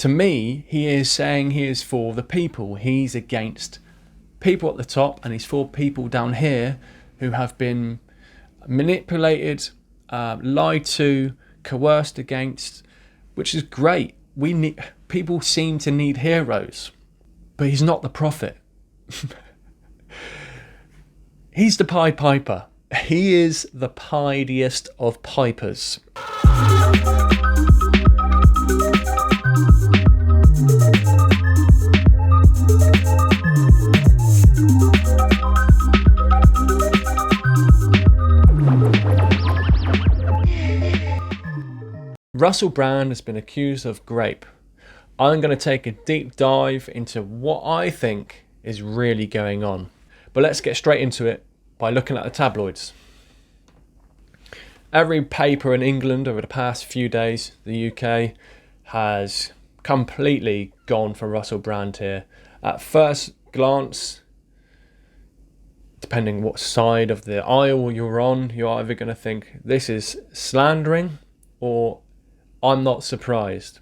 To me, he is saying he is for the people. He's against people at the top, and he's for people down here who have been manipulated, lied to, coerced against, which is great. People seem to need heroes, but he's not the prophet. He's the Pied Piper. He is the piediest of pipers. Russell Brand has been accused of rape. I'm going to take a deep dive into what I think is really going on. But let's get straight into it by looking at the tabloids. Every paper in England over the past few days, the UK, has completely gone for Russell Brand here. At first glance, depending what side of the aisle you're on, you're either going to think this is slandering or I'm not surprised.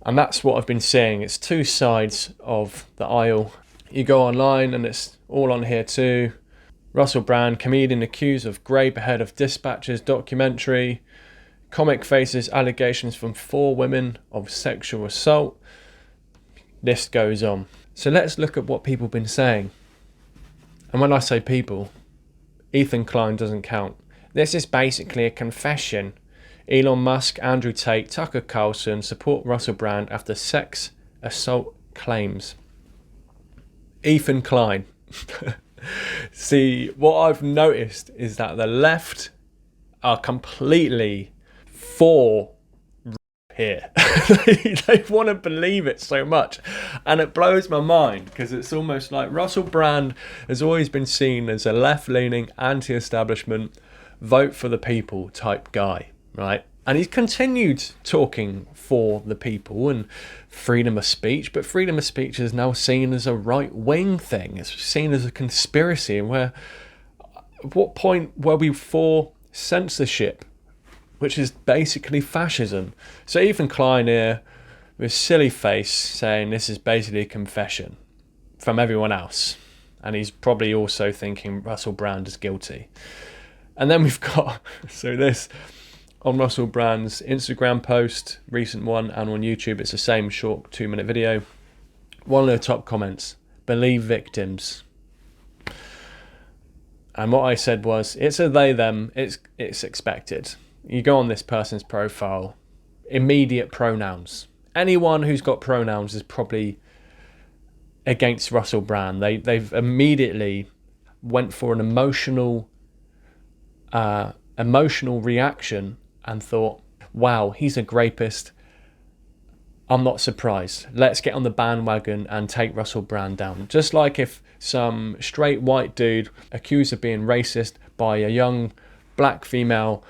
And that's what I've been saying. It's two sides of the aisle. You go online and it's all on here too. Russell Brand, comedian accused of rape ahead of Dispatch's documentary. Comic faces allegations from 4 women of sexual assault. List goes on. So let's look at what people have been saying. And when I say people, Ethan Klein doesn't count. This is basically a confession. Elon Musk, Andrew Tate, Tucker Carlson support Russell Brand after sex assault claims. Ethan Klein. See, what I've noticed is that the left are completely for here. They want to believe it so much, and it blows my mind because it's almost like Russell Brand has always been seen as a left-leaning, anti-establishment, vote for the people type guy, right? And he's continued talking for the people and freedom of speech, but freedom of speech is now seen as a right-wing thing. It's seen as a conspiracy. And at what point were we for censorship, which is basically fascism? So Ethan Klein here, with silly face, saying this is basically a confession from everyone else. And he's probably also thinking Russell Brand is guilty. And then we've got, so this on Russell Brand's Instagram post, recent one, and on YouTube, it's the same short 2-minute video. One of the top comments, believe victims. And what I said was, it's a they, them, it's expected. You go on this person's profile, immediate pronouns. Anyone who's got pronouns is probably against Russell Brand. They've immediately went for an emotional reaction and thought, wow, he's a rapist. I'm not surprised. Let's get on the bandwagon and take Russell Brand down. Just like if some straight white dude accused of being racist by a young black female,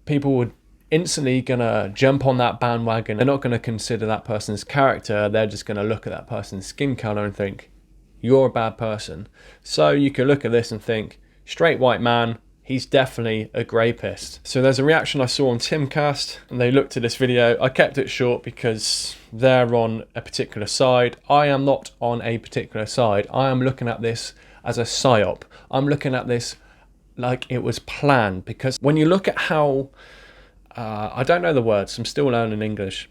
people would instantly gonna jump on that bandwagon. They're not gonna consider that person's character. They're just gonna look at that person's skin color and think, you're a bad person. So you could look at this and think, straight white man, he's definitely a rapist. So there's a reaction I saw on Timcast, and they looked at this video. I kept it short because they're on a particular side. I am not on a particular side. I am looking at this as a psyop. I'm looking at this like it was planned, because when you look at how, I don't know the words, I'm still learning English.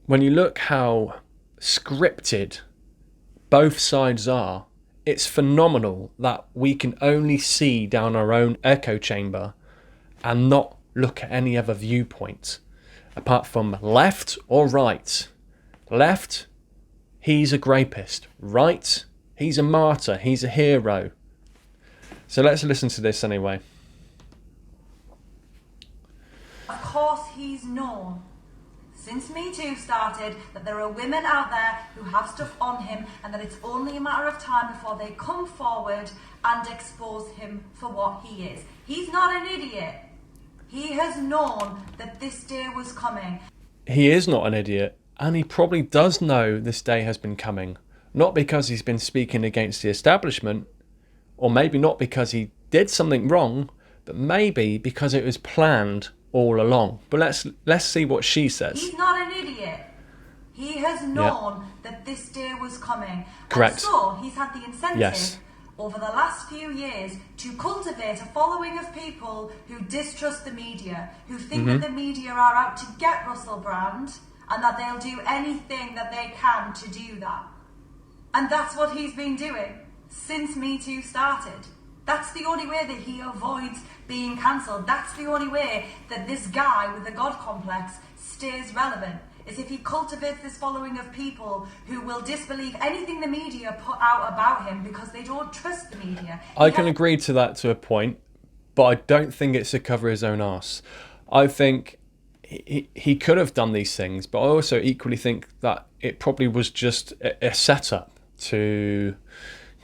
When you look how scripted both sides are, it's phenomenal that we can only see down our own echo chamber and not look at any other viewpoint apart from left or right. Left, he's a rapist. Right, he's a martyr, he's a hero. So let's listen to this anyway. Of course he's known, since Me Too started, that there are women out there who have stuff on him, and that it's only a matter of time before they come forward and expose him for what he is. He's not an idiot. He has known that this day was coming. He is not an idiot, and he probably does know this day has been coming. Not because he's been speaking against the establishment, or maybe not because he did something wrong, but maybe because it was planned all along. But let's see what she says. He's not an idiot. He has known that this day was coming. Correct. And so he's had the incentive Yes. over the last few years to cultivate a following of people who distrust the media, who think that the media are out to get Russell Brand, and that they'll do anything that they can to do that. And that's what he's been doing since Me Too started. That's the only way that he avoids being cancelled. That's the only way that this guy with the God complex stays relevant, is if he cultivates this following of people who will disbelieve anything the media put out about him because they don't trust the media. I can agree to that to a point, but I don't think it's to cover his own arse. I think he could have done these things, but I also equally think that it probably was just a setup to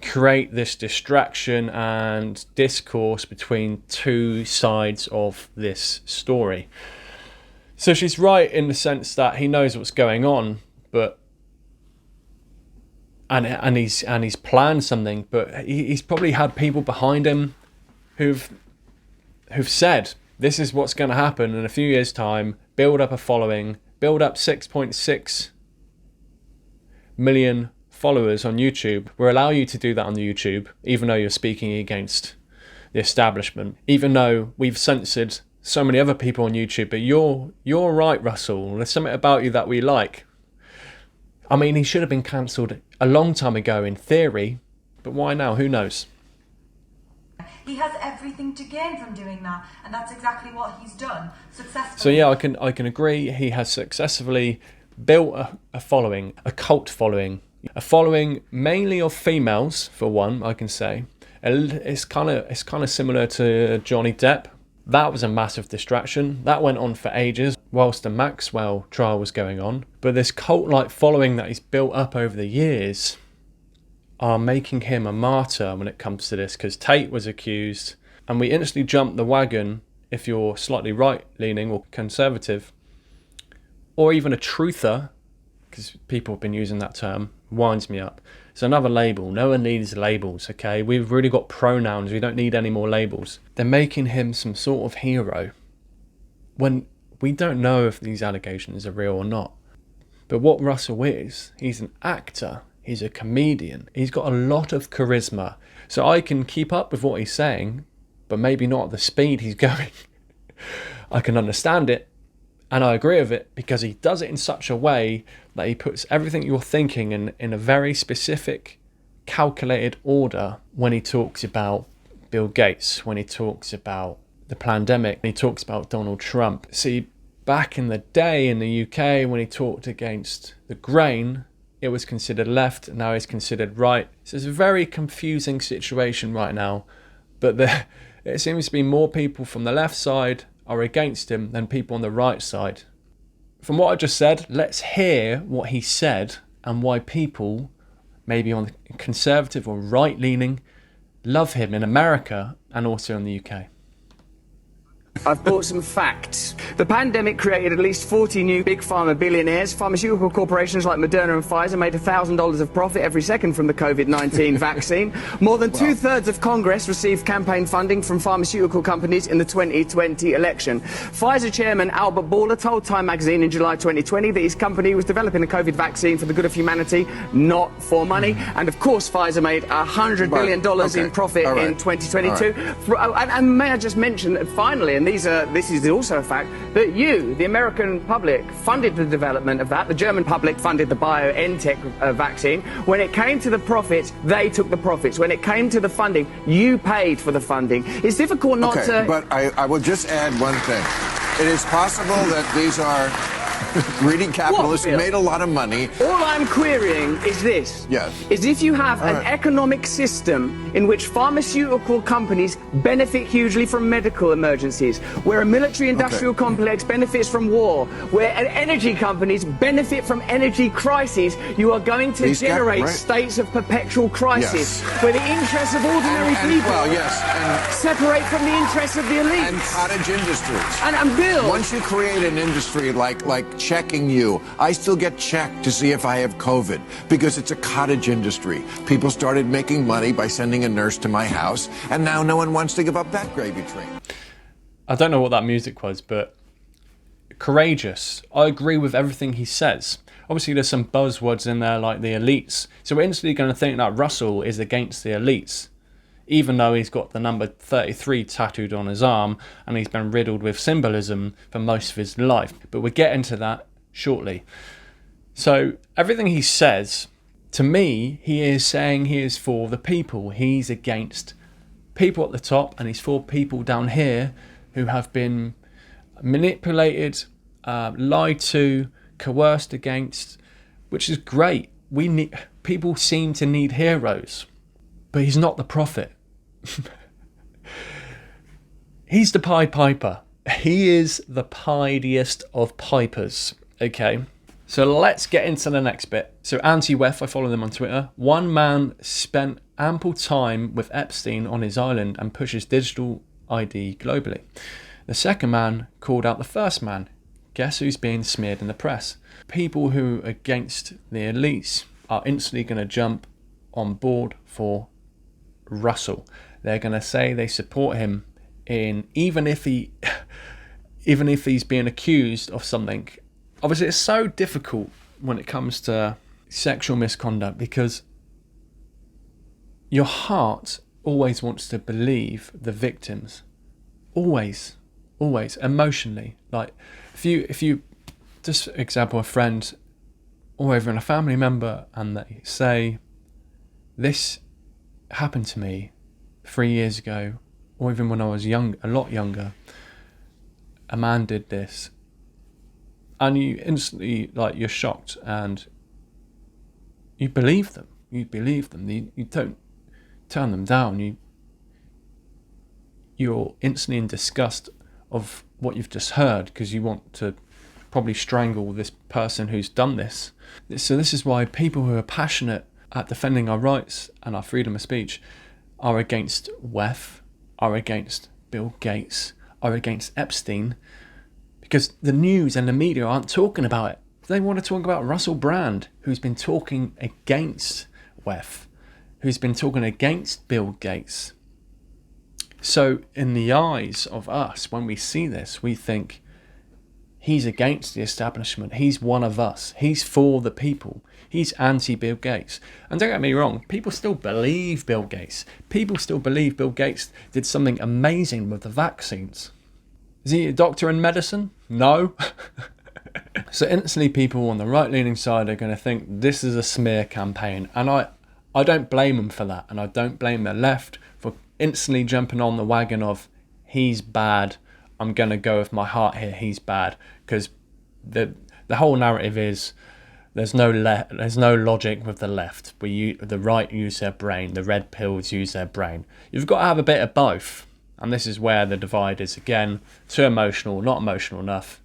create this distraction and discourse between two sides of this story. So she's right in the sense that he knows what's going on, but and he's planned something, but he's probably had people behind him who've said this is what's going to happen in a few years' time. Build up a following, build up 6.6 million followers on YouTube. We'll allow you to do that on the YouTube, even though you're speaking against the establishment, even though we've censored so many other people on YouTube. But you're right, Russell. There's something about you that we like. I mean, he should have been cancelled a long time ago in theory, but why now? Who knows? He has everything to gain from doing that, and that's exactly what he's done successfully. So yeah, I can agree. He has successfully built a following, a cult following, a following mainly of females, for one. I can say it's kind of similar to Johnny Depp. That was a massive distraction. That went on for ages whilst the Maxwell trial was going on. But this cult-like following that he's built up over the years are making him a martyr when it comes to this, because Tate was accused, and we instantly jumped the wagon if you're slightly right-leaning or conservative, or even a truther, because people have been using that term, winds me up. It's another label. No one needs labels, okay? We've really got pronouns. We don't need any more labels. They're making him some sort of hero when we don't know if these allegations are real or not. But what Russell is, he's an actor. He's a comedian. He's got a lot of charisma. So I can keep up with what he's saying, but maybe not at the speed he's going. I can understand it, and I agree with it, because he does it in such a way that he puts everything you're thinking in a very specific, calculated order when he talks about Bill Gates, when he talks about the pandemic, when he talks about Donald Trump. See, back in the day in the UK, when he talked against the grain, it was considered left, now it's considered right. So it's a very confusing situation right now, but it seems to be more people from the left side are against him than people on the right side. From what I just said, let's hear what he said and why people, maybe on the conservative or right-leaning, love him in America and also in the UK. I've brought some facts. The pandemic created at least 40 new big pharma billionaires. Pharmaceutical corporations like Moderna and Pfizer made $1,000 of profit every second from the COVID-19 vaccine. More than two-thirds of Congress received campaign funding from pharmaceutical companies in the 2020 election. Pfizer chairman Albert Bourla told Time magazine in July 2020 that his company was developing a COVID vaccine for the good of humanity, not for money. And of course, Pfizer made $100 billion in profit in 2022. And may I just mention that finally, and this is also a fact, that you, the American public, funded the development of that. The German public funded the BioNTech vaccine. When it came to the profits, they took the profits. When it came to the funding, you paid for the funding. It's difficult not to... But I will just add one thing. It is possible that these are greedy capitalists who made a lot of money. All I'm querying is this. Yes. Is if you have an economic system in which pharmaceutical companies benefit hugely from medical emergencies, where a military-industrial complex benefits from war, where energy companies benefit from energy crises, you are going to generate states of perpetual crisis, where the interests of ordinary people separate from the interests of the elites. And cottage industries. And Bill... Once you create an industry like checking you, I still get checked to see if I have COVID because it's a cottage industry. People started making money by sending a nurse to my house, and now no one wants to give up that gravy train. I don't know what that music was, but courageous. I agree with everything he says. Obviously, there's some buzzwords in there like the elites. So we're instantly going to think that Russell is against the elites, even though he's got the number 33 tattooed on his arm and he's been riddled with symbolism for most of his life. But we'll get into that shortly. So everything he says, to me, he is saying he is for the people. He's against people at the top, and he's for people down here who have been manipulated, lied to, coerced against, which is great. People seem to need heroes, but he's not the prophet. He's the Pied Piper. He is the piediest of pipers. Okay, so let's get into the next bit. So Anti-Wef, I follow them on Twitter. One man spent ample time with Epstein on his island and pushes digital ID globally. The second man called out the first man. Guess who's being smeared in the press? People who are against the elites are instantly going to jump on board for Russell. They're going to say they support him in even if he's being accused of something. Obviously, it's so difficult when it comes to sexual misconduct because your heart always wants to believe the victims. Always emotionally. Like if you just for example, a friend or even a family member, and they say, this happened to me 3 years ago, or even when I was young, a lot younger, a man did this, and you instantly, like, you're shocked and you believe them. You don't turn them down. You're instantly in disgust of what you've just heard because you want to probably strangle this person who's done this. So this is why people who are passionate at defending our rights and our freedom of speech are against WEF, are against Bill Gates, are against Epstein, because the news and the media aren't talking about it. They want to talk about Russell Brand, who's been talking against WEF, who's been talking against Bill Gates. So in the eyes of us, when we see this, we think he's against the establishment. He's one of us. He's for the people. He's anti-Bill Gates. And don't get me wrong, people still believe Bill Gates. People still believe Bill Gates did something amazing with the vaccines. Is he a doctor in medicine? No. So instantly people on the right-leaning side are going to think this is a smear campaign. And I don't blame them for that. And I don't blame the left for instantly jumping on the wagon of he's bad. I'm going to go with my heart here. He's bad. Because the whole narrative is there's no logic with the left. The right use their brain. The red pills use their brain. You've got to have a bit of both. And this is where the divide is again. Too emotional, not emotional enough.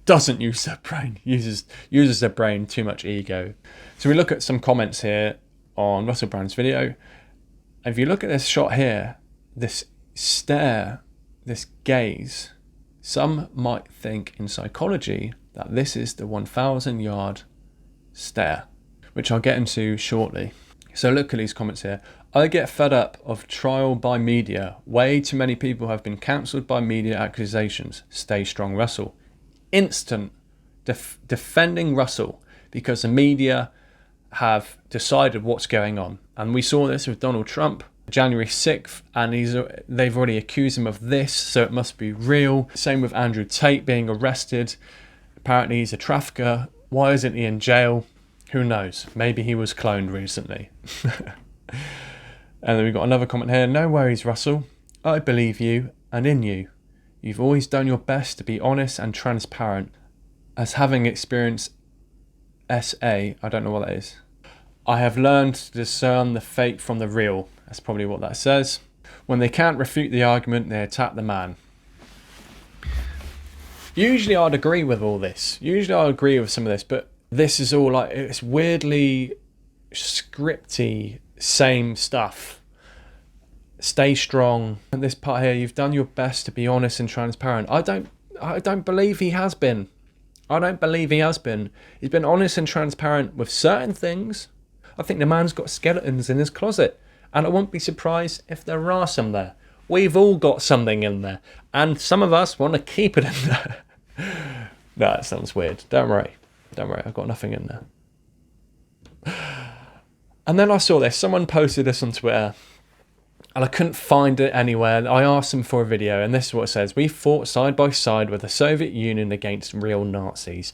Doesn't use their brain. Uses their brain, too much ego. So we look at some comments here on Russell Brand's video. If you look at this shot here, this stare, this gaze, some might think in psychology that this is the 1,000-yard stare, which I'll get into shortly. So look at these comments here. I get fed up of trial by media. Way too many people have been cancelled by media accusations. Stay strong, Russell. Instant defending Russell because the media have decided what's going on. And we saw this with Donald Trump January 6th, and they've already accused him of this, so it must be real. Same with Andrew Tate being arrested. Apparently he's a trafficker. Why isn't he in jail? Who knows? Maybe he was cloned recently. And then we've got another comment here. No worries, Russell. I believe you and in you. You've always done your best to be honest and transparent. As having experienced SA, I don't know what that is. I have learned to discern the fake from the real. That's probably what that says. When they can't refute the argument, they attack the man. Usually I'd agree with all this. Usually I'd agree with some of this, but this is all like, it's weirdly scripty, same stuff. Stay strong. And this part here, you've done your best to be honest and transparent. I don't believe he has been. I don't believe he has been. He's been honest and transparent with certain things. I think the man's got skeletons in his closet. And I won't be surprised if there are some there. We've all got something in there, and some of us want to keep it in there. No, that sounds weird. Don't worry, I've got nothing in there. And then I saw this. Someone posted this on Twitter, and I couldn't find it anywhere. I asked them for a video, and this is what it says. We fought side by side with the Soviet Union against real Nazis.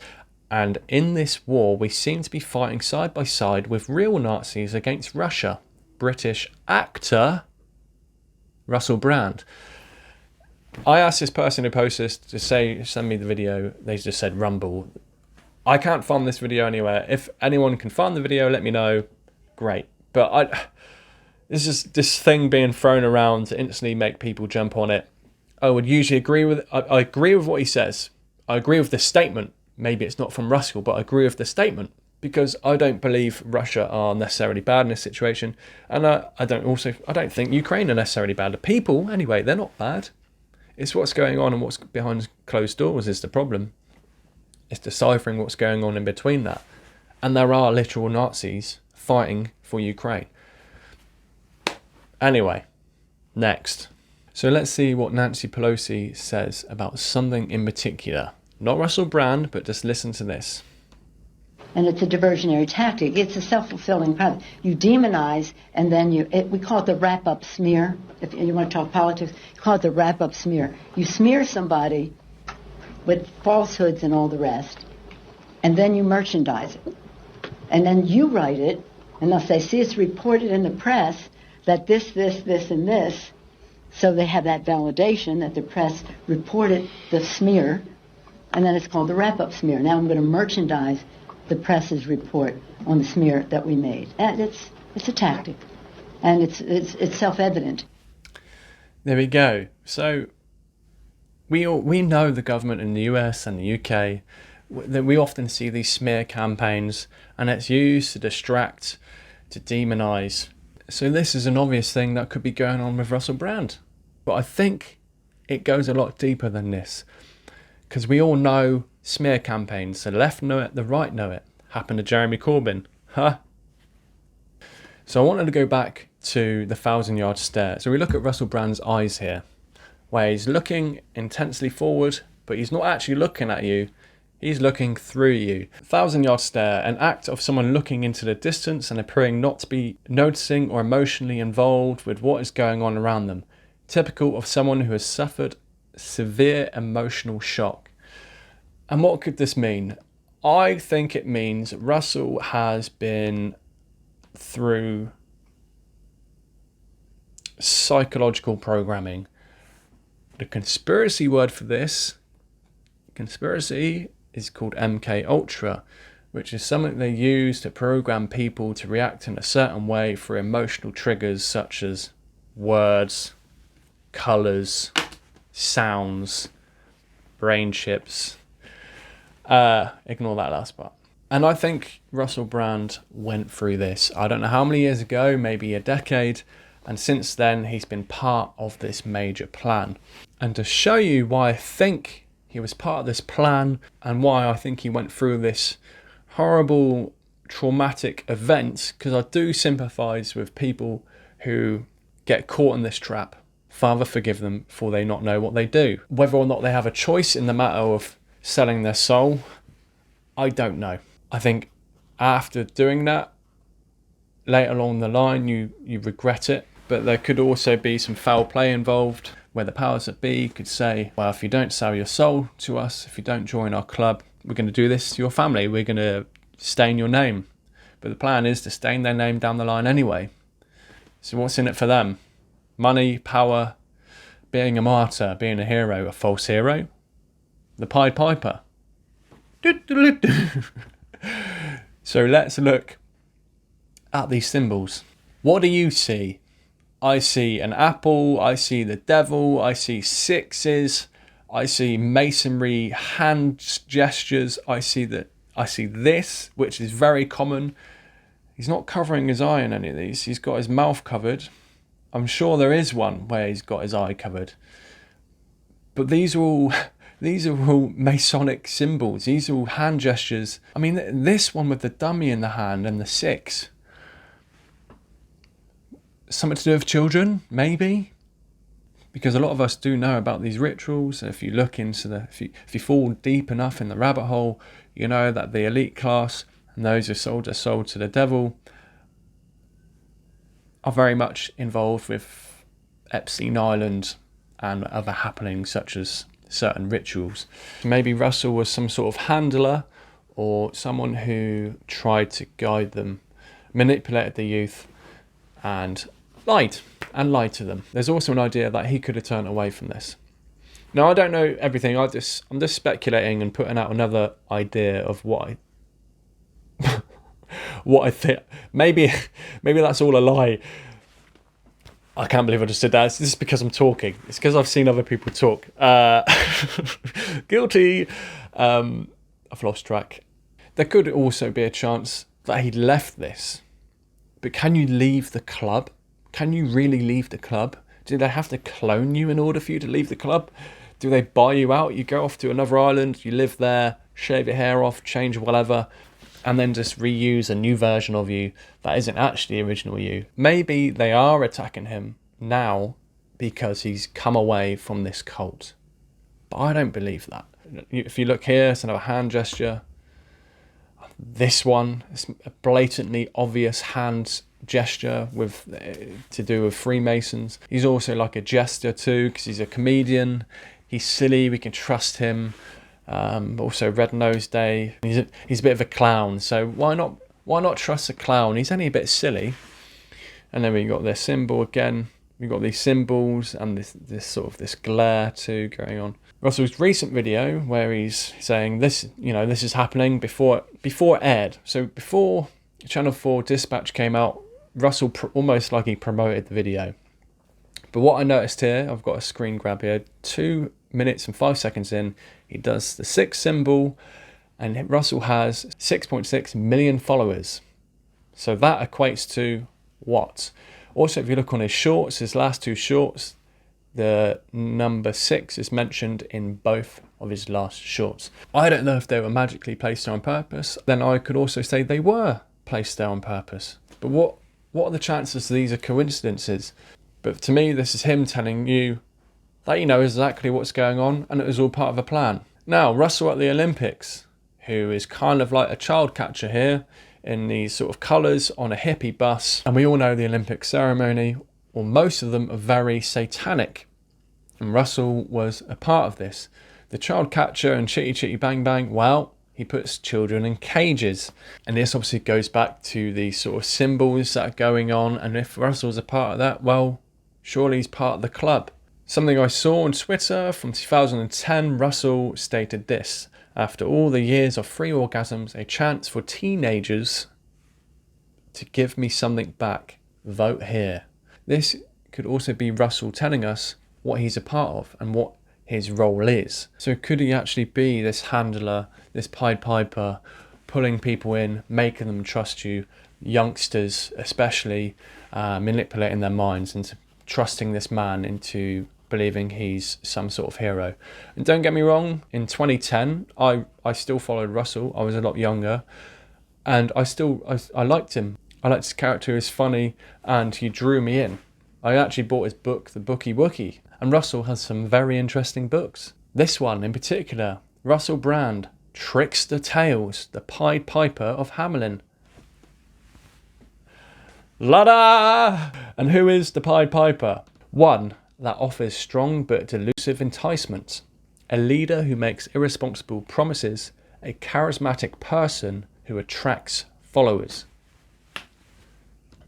And in this war, we seem to be fighting side by side with real Nazis against Russia. British actor Russell Brand. I asked this person who posted this to send me the video. They just said Rumble. I can't find this video anywhere. If anyone can find the video, let me know. Great. But this is this thing being thrown around to instantly make people jump on it. I would usually agree with. I agree with what he says. I agree with the statement. Maybe it's not from Russell, but I agree with the statement, because I don't believe Russia are necessarily bad in this situation, and I don't think Ukraine are necessarily bad. The people, anyway, they're not bad. It's what's going on and what's behind closed doors is the problem. It's deciphering what's going on in between that, and there are literal Nazis fighting for Ukraine. Anyway, next. So let's see what Nancy Pelosi says about something in particular. Not Russell Brand, but just listen to this. And it's a diversionary tactic. It's a self-fulfilling prophecy. You demonize, and then we call it the wrap-up smear. If you want to talk politics, you call it the wrap-up smear. You smear somebody with falsehoods and all the rest, and then you merchandise it. And then you write it, and they'll say, see, it's reported in the press that this, and this, so they have that validation that the press reported the smear, and then it's called the wrap-up smear. Now I'm going to merchandise the press's report on the smear that we made. And it's a tactic, and it's self-evident. There we go. So we know the government in the US and the UK, that we often see these smear campaigns, and it's used to distract, to demonize. So this is an obvious thing that could be going on with Russell Brand. But I think it goes a lot deeper than this, because we all know smear campaigns. The left know it, the right know it. Happened to Jeremy Corbyn. Huh? So I wanted to go back to the 1,000-yard stare. So we look at Russell Brand's eyes here, where he's looking intensely forward, but he's not actually looking at you. He's looking through you. 1,000-yard stare, an act of someone looking into the distance and appearing not to be noticing or emotionally involved with what is going on around them. Typical of someone who has suffered severe emotional shock. And what could this mean? I think it means Russell has been through psychological programming. The conspiracy word for this, conspiracy, is called MK Ultra, which is something they use to program people to react in a certain way through emotional triggers such as words, colours, sounds, brain chips. Ignore that last part. And I think Russell Brand went through this. I don't know how many years ago, maybe a decade. And since then, he's been part of this major plan. And to show you why I think he was part of this plan and why I think he went through this horrible, traumatic event, because I do sympathise with people who get caught in this trap. Father, forgive them, for they not know what they do. Whether or not they have a choice in the matter of selling their soul, I don't know. I think after doing that, later along the line, you regret it. But there could also be some foul play involved, where the powers that be could say, well, if you don't sell your soul to us, if you don't join our club, we're going to do this to your family. We're going to stain your name. But the plan is to stain their name down the line anyway. So what's in it for them? Money, power, being a martyr, being a hero, a false hero? The Pied Piper. So let's look at these symbols. What do you see? I see an apple, I see the devil, I see sixes, I see masonry hand gestures, I see this, which is very common. He's not covering his eye in any of these. He's got his mouth covered. I'm sure there is one where he's got his eye covered. But these are all Masonic symbols. These are all hand gestures. I mean, this one with the dummy in the hand and the six. Something to do with children, maybe? because a lot of us do know about these rituals. If you look into if you fall deep enough in the rabbit hole, you know that the elite class and those who sold their soul to the devil are very much involved with Epstein Island and other happenings such as certain rituals. Maybe Russell was some sort of handler or someone who tried to guide them, manipulated the youth and lied to them. There's also an idea that he could have turned away from this. Now, I don't know everything. I'm just speculating and putting out another idea of what I think. Maybe that's all a lie. I can't believe I just did that. This is because I'm talking. It's because I've seen other people talk. Guilty. I've lost track. There could also be a chance that he left this. But can you leave the club? Can you really leave the club? Do they have to clone you in order for you to leave the club? Do they buy you out? You go off to another island, you live there, shave your hair off, change whatever, and then just reuse a new version of you that isn't actually the original you. Maybe they are attacking him now because he's come away from this cult. But I don't believe that. If you look here, it's another hand gesture. This one is a blatantly obvious hand gesture to do with Freemasons. He's also like a jester too, because he's a comedian. He's silly, we can trust him. Also Red Nose Day. He's a bit of a clown, so why not trust a clown? He's only a bit silly. And then we got their symbol again. We've got these symbols and this sort of this glare too going on. Russell's recent video where he's saying this is happening before it aired. So before Channel 4 Dispatch came out, Russell almost like he promoted the video. But what I noticed here, I've got a screen grab here, 2 minutes and 5 seconds in, he does the 6 symbol, and Russell has 6.6 million followers. So that equates to what? Also, if you look on his shorts, his last 2 shorts, the number 6 is mentioned in both of his last shorts. I don't know if they were magically placed there on purpose. Then I could also say they were placed there on purpose. But what are the chances these are coincidences? But to me, this is him telling you that he knows exactly what's going on and it was all part of a plan. Now, Russell at the Olympics, who is kind of like a child catcher here in these sort of colours on a hippie bus. And we all know the Olympic ceremony, or most of them, are very satanic. And Russell was a part of this. The child catcher and Chitty Chitty Bang Bang, well, he puts children in cages. And this obviously goes back to the sort of symbols that are going on. And if Russell's a part of that, well, surely he's part of the club. Something I saw on Twitter from 2010, Russell stated this: after all the years of free orgasms, a chance for teenagers to give me something back. Vote here. This could also be Russell telling us what he's a part of and what his role is. So could he actually be this handler, this Pied Piper, pulling people in, making them trust you, youngsters especially, manipulating their minds into trusting this man into believing he's some sort of hero? And don't get me wrong, in 2010 I still followed Russell. I was a lot younger and I liked him. I liked his character, he was funny and he drew me in. I actually bought his book, The Bookie Wookie, and Russell has some very interesting books. This one in particular, Russell Brand, Trickster Tales, the Pied Piper of Hamelin. La-da! And who is the Pied Piper? One that offers strong but delusive enticements, a leader who makes irresponsible promises, a charismatic person who attracts followers,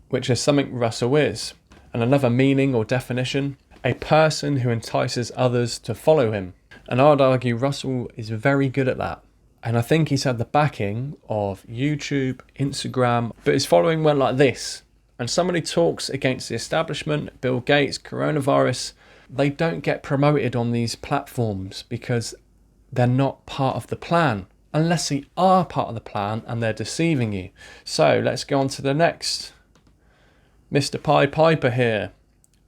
which is something Russell is. And another meaning or definition, a person who entices others to follow him. And I'd argue Russell is very good at that. And I think he's had the backing of YouTube, Instagram, but his following went like this. And somebody talks against the establishment, Bill Gates, coronavirus, they don't get promoted on these platforms because they're not part of the plan. Unless they are part of the plan and they're deceiving you. So let's go on to the next. Mr. Pied Piper here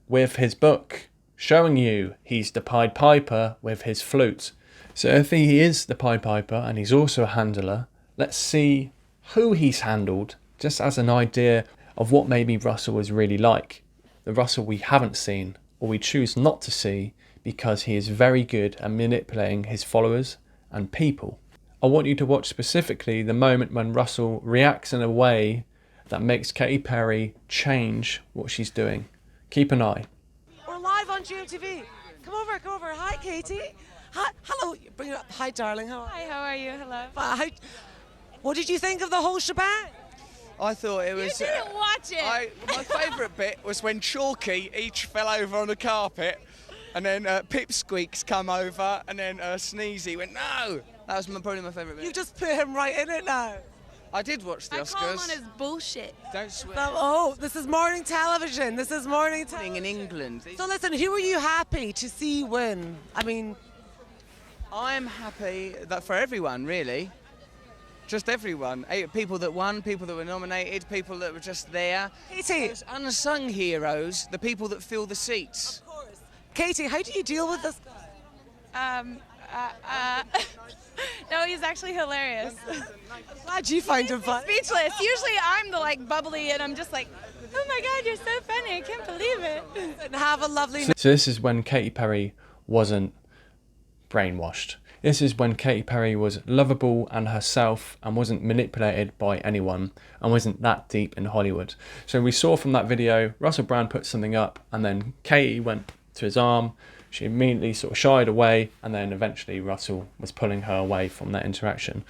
with his book, showing you he's the Pied Piper with his flute. So if he is the Pied Piper and he's also a handler, let's see who he's handled, just as an idea of what maybe Russell is really like. The Russell we haven't seen or we choose not to see, because he is very good at manipulating his followers and people. I want you to watch specifically the moment when Russell reacts in a way that makes Katy Perry change what she's doing. Keep an eye. We're live on GMTV. Come over, come over. Hi, Katy. Hi, hello. Bring it up. Hi, darling. How are you? Hi, how are you? Hello. Hi. What did you think of the whole shebang? I thought it was. You didn't watch it. My favourite bit was when Chalky each fell over on the carpet, and then Pipsqueaks come over, and then Sneezy went no. That was probably my favourite bit. You just put him right in it now. I did watch the I Oscars. call him on his bullshit. Don't swear. Oh, this is morning television. This is morning television. In England. So listen, who are you happy to see win? I mean, I'm happy that for everyone, really. Just everyone. People that won, people that were nominated, people that were just there. Katy. Those unsung heroes, the people that fill the seats. Of course. Katy, how do you deal with this guy? No, he's actually hilarious. I'm glad you find him funny. Speechless. Usually I'm the like bubbly and I'm just like, oh my God, you're so funny. I can't believe it. And have a lovely So this is when Katy Perry wasn't brainwashed. This is when Katy Perry was lovable and herself and wasn't manipulated by anyone and wasn't that deep in Hollywood. So we saw from that video, Russell Brand put something up and then Katy went to his arm. She immediately sort of shied away, and then eventually Russell was pulling her away from that interaction.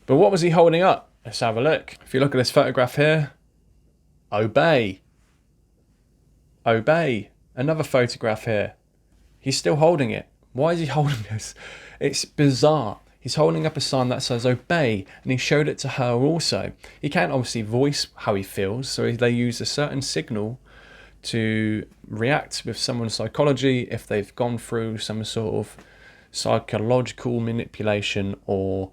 But what was he holding up? Let's have a look. If you look at this photograph here, obey. Obey. Another photograph here. He's still holding it. Why is he holding this? It's bizarre. He's holding up a sign that says obey, and he showed it to her also. He can't obviously voice how he feels, so they use a certain signal to react with someone's psychology if they've gone through some sort of psychological manipulation or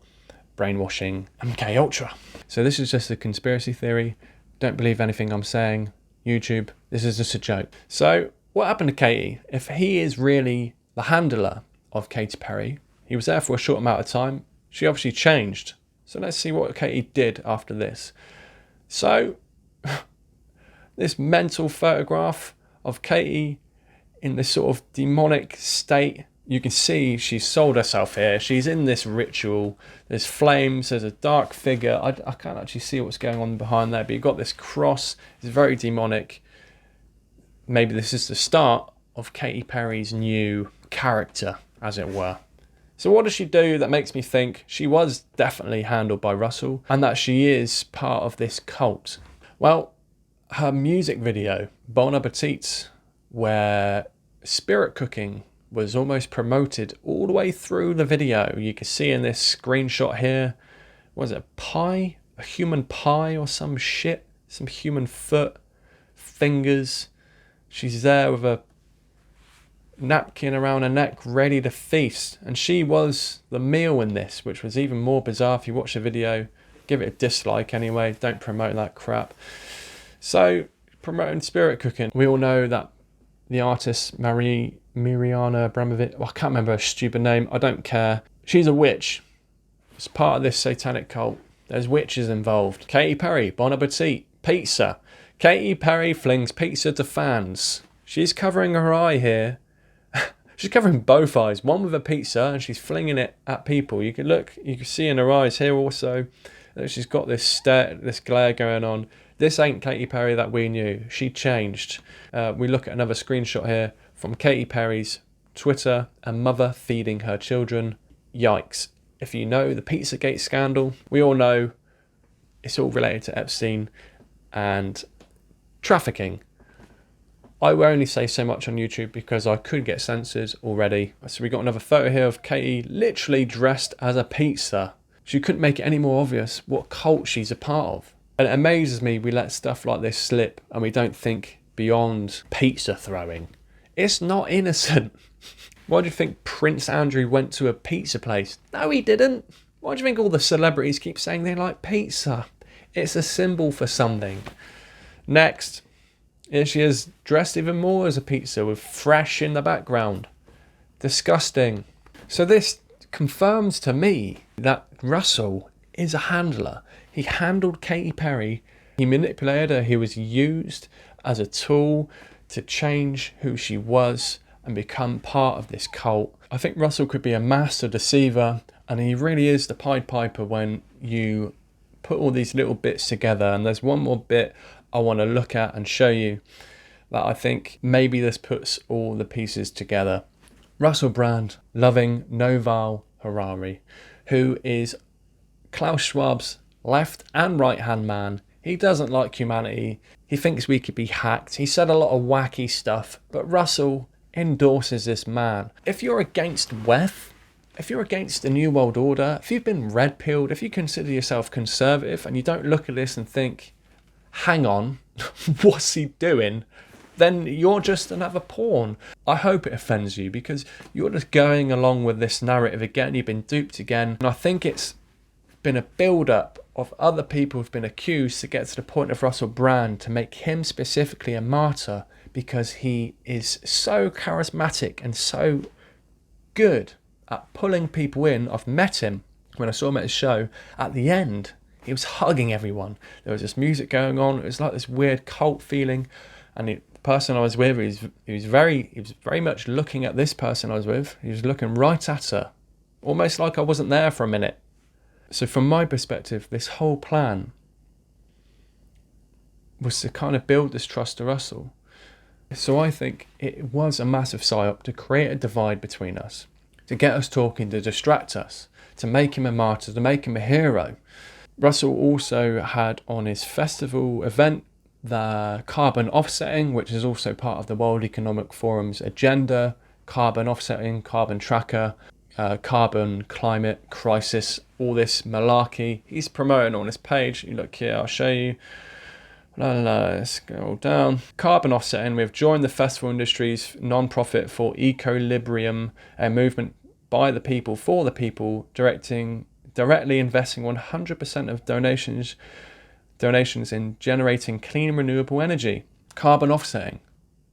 brainwashing MK Ultra. So this is just a conspiracy theory. Don't believe anything I'm saying. YouTube, this is just a joke. So what happened to Katy? If he is really the handler of Katy Perry, he was there for a short amount of time. She obviously changed. So let's see what Katy did after this. So this mental photograph of Katy in this sort of demonic state. You can see she's sold herself here. She's in this ritual. There's flames. There's a dark figure. I can't actually see what's going on behind there, but you've got this cross. It's very demonic. Maybe this is the start of Katy Perry's new character, as it were. So what does she do that makes me think she was definitely handled by Russell and that she is part of this cult? Well, her music video, Bon Appetit, where spirit cooking was almost promoted all the way through the video. You can see in this screenshot here, was it a pie? A human pie or some shit? Some human foot, fingers. She's there with a napkin around her neck, ready to feast. And she was the meal in this, which was even more bizarre. If you watch the video, give it a dislike anyway. Don't promote that crap. So, promoting spirit cooking. We all know that the artist Mariana Abramovic, well, I can't remember her stupid name, I don't care. She's a witch. It's part of this satanic cult. There's witches involved. Katy Perry, Bon Appetit, pizza. Katy Perry flings pizza to fans. She's covering her eye here. She's covering both eyes, one with a pizza, and she's flinging it at people. You can look, you can see in her eyes here also that she's got this glare going on. This ain't Katy Perry that we knew. She changed. We look at another screenshot here from Katy Perry's Twitter, a mother feeding her children. Yikes. If you know the Pizzagate scandal, we all know it's all related to Epstein and trafficking. I will only say so much on YouTube because I could get censored already. So we got another photo here of Katy literally dressed as a pizza. She couldn't make it any more obvious what cult she's a part of. And it amazes me we let stuff like this slip and we don't think beyond pizza throwing. It's not innocent. Why do you think Prince Andrew went to a pizza place? No, he didn't. Why do you think all the celebrities keep saying they like pizza? It's a symbol for something. Next, here she is dressed even more as a pizza with fresh in the background. Disgusting. So this confirms to me that Russell is a handler. He handled Katy Perry. He manipulated her. He was used as a tool to change who she was and become part of this cult. I think Russell could be a master deceiver, and he really is the Pied Piper when you put all these little bits together. And there's one more bit I want to look at and show you that I think maybe this puts all the pieces together. Russell Brand loving Noval Harari, who is Klaus Schwab's left and right hand man. He doesn't like humanity. He thinks we could be hacked. He said a lot of wacky stuff, but Russell endorses this man. If you're against WEF, if you're against the New World Order, if you've been red-pilled, if you consider yourself conservative and you don't look at this and think, hang on, what's he doing? Then you're just another pawn. I hope it offends you, because you're just going along with this narrative again. You've been duped again. And I think it's been a build-up of other people who've been accused to get to the point of Russell Brand, to make him specifically a martyr, because he is so charismatic and so good at pulling people in. I've met him when I saw him at his show. At the end, he was hugging everyone. There was this music going on. It was like this weird cult feeling. And the person I was with, he was very much looking at this person I was with. He was looking right at her, almost like I wasn't there for a minute. So from my perspective, this whole plan was to kind of build this trust to Russell. So I think it was a massive psyop to create a divide between us, to get us talking, to distract us, to make him a martyr, to make him a hero. Russell also had on his festival event the carbon offsetting, which is also part of the World Economic Forum's agenda. Carbon offsetting, carbon tracker, carbon climate crisis, all this malarkey he's promoting on his page. You look here, I'll show you. Let's go down. Carbon offsetting. We've joined the festival industry's non-profit for equilibrium, a movement by the people for the people, directly investing 100% of donations in generating clean renewable energy. Carbon offsetting.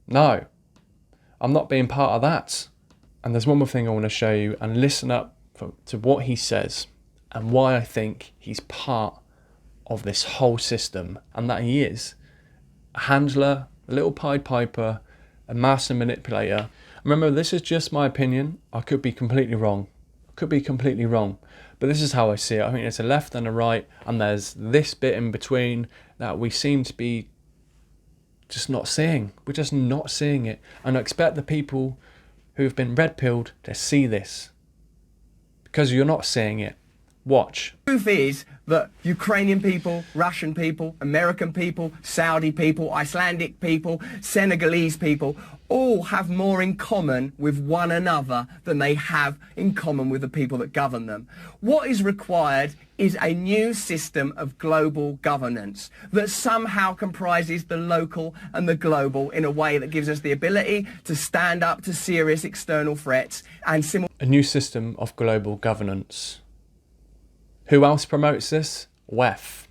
No, I'm not being part of that. And there's one more thing I want to show you, and listen up to what he says and why I think he's part of this whole system, and that he is a handler, a little Pied Piper, a master manipulator. Remember, this is just my opinion. I could be completely wrong. But this is how I see it. I think there's a left and a right, and there's this bit in between that we seem to be just not seeing. We're just not seeing it. And I expect the people who've been red-pilled to see this, because you're not seeing it. Watch. The truth is that Ukrainian people, Russian people, American people, Saudi people, Icelandic people, Senegalese people all have more in common with one another than they have in common with the people that govern them. What is required is a new system of global governance that somehow comprises the local and the global in a way that gives us the ability to stand up to serious external threats and a new system of global governance. Who else promotes this? WEF.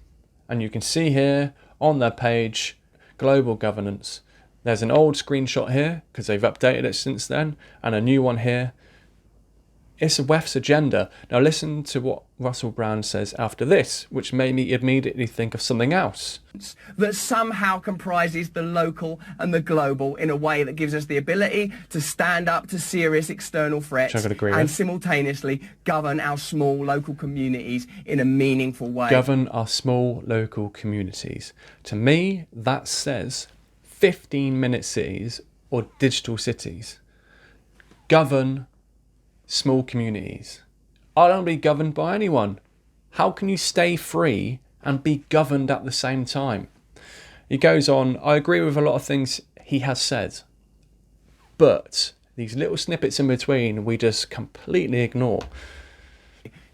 And you can see here on their page, global governance. There's an old screenshot here because they've updated it since then, and a new one here. It's WEF's agenda. Now listen to what Russell Brand says after this, which made me immediately think of something else. That somehow comprises the local and the global in a way that gives us the ability to stand up to serious external threats and simultaneously govern our small local communities in a meaningful way. Govern our small local communities. To me, that says 15-minute cities or digital cities. Govern small communities. I don't want to be governed by anyone. How can you stay free and be governed at the same time? He goes on, I agree with a lot of things he has said, but these little snippets in between we just completely ignore.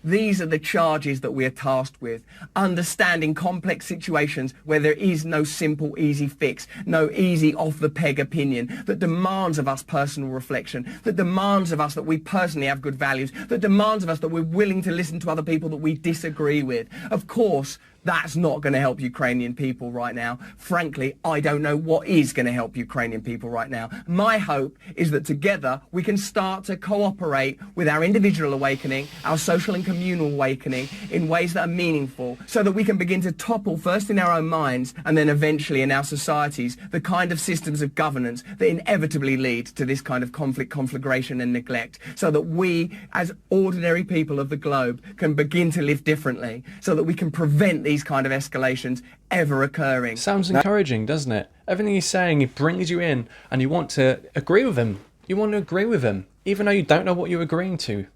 These are the charges that we are tasked with. Understanding complex situations where there is no simple, easy fix, no easy off-the-peg opinion that demands of us personal reflection, that demands of us that we personally have good values, that demands of us that we're willing to listen to other people that we disagree with. Of course, That's not going to help Ukrainian people right now. Frankly, I don't know what is going to help Ukrainian people right now. My hope is that together we can start to cooperate with our individual awakening, our social and communal awakening in ways that are meaningful, so that we can begin to topple first in our own minds and then eventually in our societies the kind of systems of governance that inevitably lead to this kind of conflict, conflagration and neglect, so that we as ordinary people of the globe can begin to live differently, so that we can prevent these kind of escalations ever occurring. Sounds encouraging, doesn't it? Everything he's saying, he brings you in and you want to agree with him. You want to agree with him, even though you don't know what you're agreeing to.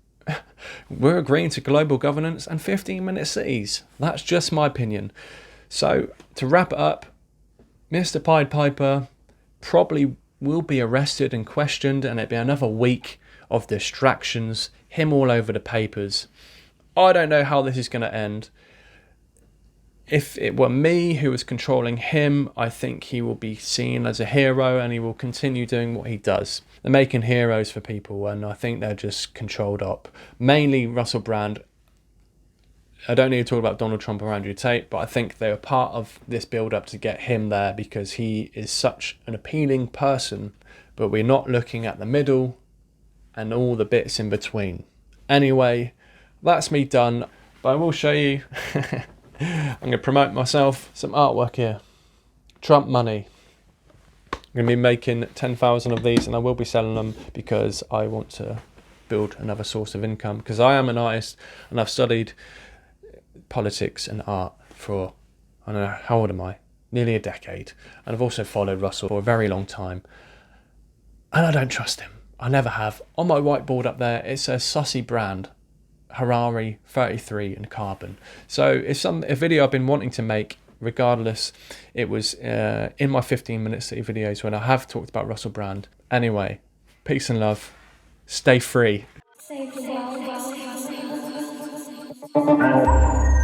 We're agreeing to global governance and 15-minute cities. That's just my opinion. So, to wrap it up, Mr. Pied Piper probably will be arrested and questioned, and it'll be another week of distractions, him all over the papers. I don't know how this is going to end. If it were me who was controlling him, I think he will be seen as a hero and he will continue doing what he does. They're making heroes for people and I think they're just controlled up. Mainly Russell Brand. I don't need to talk about Donald Trump or Andrew Tate, but I think they were part of this build-up to get him there because he is such an appealing person, but we're not looking at the middle and all the bits in between. Anyway, that's me done, but I will show you... I'm going to promote myself, some artwork here. Trump money. I'm going to be making 10,000 of these and I will be selling them because I want to build another source of income, because I am an artist and I've studied politics and art for, I don't know, how old am I? Nearly a decade. And I've also followed Russell for a very long time. And I don't trust him. I never have. On my whiteboard up there, it says Sussy Brand. Harari 33 and carbon. So it's a video I've been wanting to make. Regardless, it was in my 15-minute city videos when I have talked about Russell Brand. Anyway, peace and love. Stay free. Save the world.